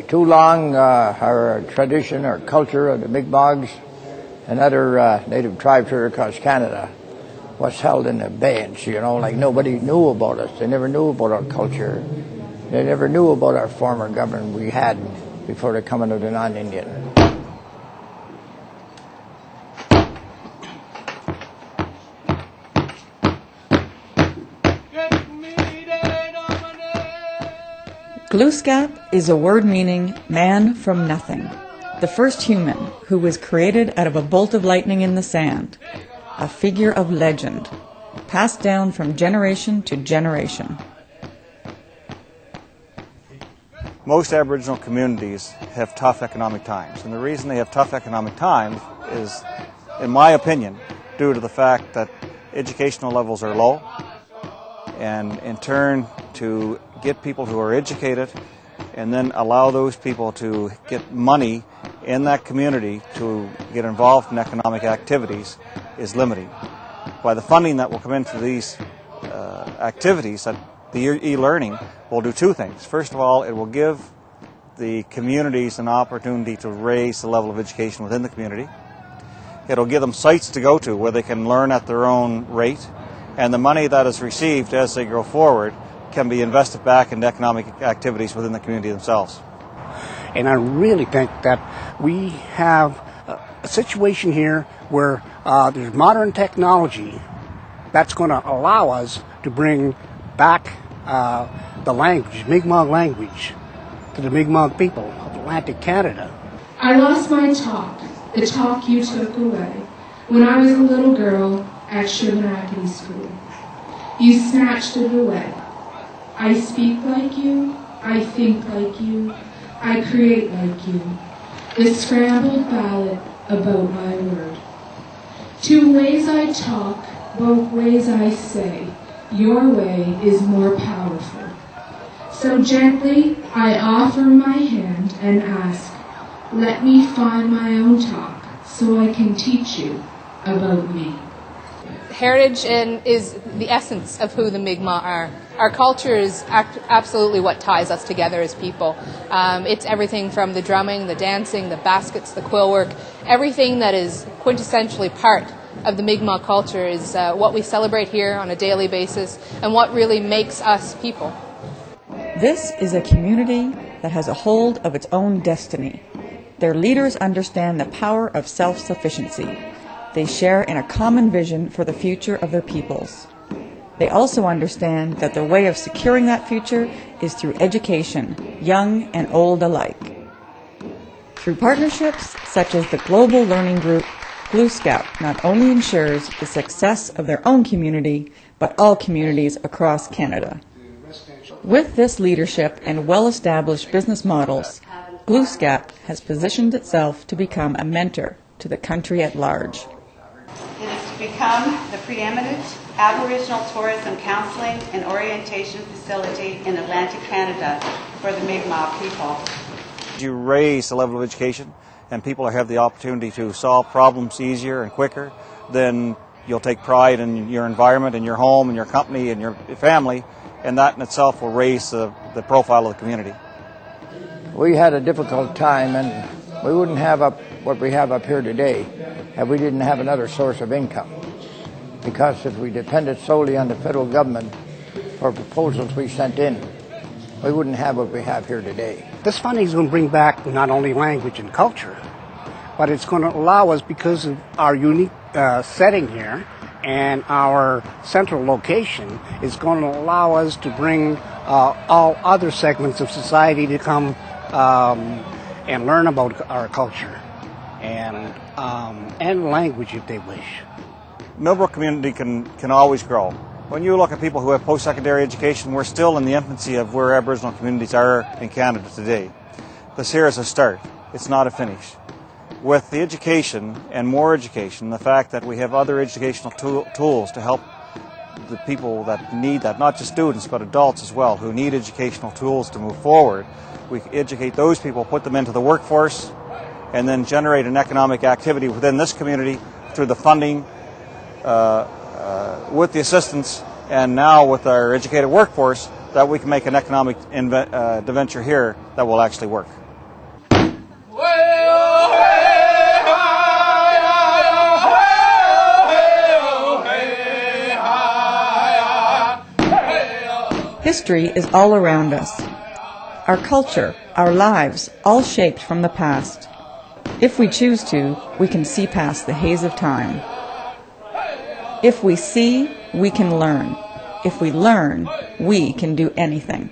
too long, our tradition, our culture of the Mi'kmaq and other native tribes here across Canada was held in abeyance, like nobody knew about us. They never knew about our culture. They never knew about our former government we had before the coming of the non-Indian. Glooscap is a word meaning man from nothing, the first human who was created out of a bolt of lightning in the sand, a figure of legend, passed down from generation to generation. Most Aboriginal communities have tough economic times, and the reason they have tough economic times is, in my opinion, due to the fact that educational levels are low, and in turn to get people who are educated and then allow those people to get money in that community to get involved in economic activities is limiting. By the funding that will come into these activities, that the e-learning will do two things. First of all, it will give the communities an opportunity to raise the level of education within the community. It'll give them sites to go to where they can learn at their own rate, and the money that is received as they go forward can be invested back in economic activities within the community themselves. And I really think that we have a situation here where there's modern technology that's going to allow us to bring back the language, Mi'kmaq language, to the Mi'kmaq people of Atlantic Canada. I lost my talk, the talk you took away, when I was a little girl at Shubenacadie School. You snatched it away. I speak like you, I think like you, I create like you. The scrambled ballad about my word. Two ways I talk, both ways I say, your way is more powerful. So gently I offer my hand and ask, let me find my own talk so I can teach you about me. Heritage is the essence of who the Mi'kmaq are. Our culture is absolutely what ties us together as people. It's everything from the drumming, the dancing, the baskets, the quill work. Everything that is quintessentially part of the Mi'kmaq culture is what we celebrate here on a daily basis and what really makes us people. This is a community that has a hold of its own destiny. Their leaders understand the power of self-sufficiency. They share in a common vision for the future of their peoples. They also understand that their way of securing that future is through education, young and old alike. Through partnerships such as the Global Learning Group, Glooscap not only ensures the success of their own community, but all communities across Canada. With this leadership and well-established business models, Glooscap has positioned itself to become a mentor to the country at large. It is to become the preeminent Aboriginal tourism counselling and orientation facility in Atlantic Canada for the Mi'kmaq people. You raise the level of education and people have the opportunity to solve problems easier and quicker, then you'll take pride in your environment and your home and your company and your family, and that in itself will raise the profile of the community. We had a difficult time, and we wouldn't have what we have up here today if we didn't have another source of income. Because if we depended solely on the federal government for proposals we sent in, we wouldn't have what we have here today. This funding is going to bring back not only language and culture, but it's going to allow us, because of our unique setting here and our central location, is going to allow us to bring all other segments of society to come and learn about our culture and language if they wish. Millbrook community can always grow. When you look at people who have post-secondary education, we're still in the infancy of where Aboriginal communities are in Canada today. This here is a start. It's not a finish. With the education and more education, the fact that we have other educational tools to help the people that need that, not just students but adults as well, who need educational tools to move forward, we educate those people, put them into the workforce, and then generate an economic activity within this community through the funding, with the assistance, and now with our educated workforce, that we can make an economic venture here that will actually work. History is all around us. Our culture, our lives, all shaped from the past. If we choose to, we can see past the haze of time. If we see, we can learn. If we learn, we can do anything.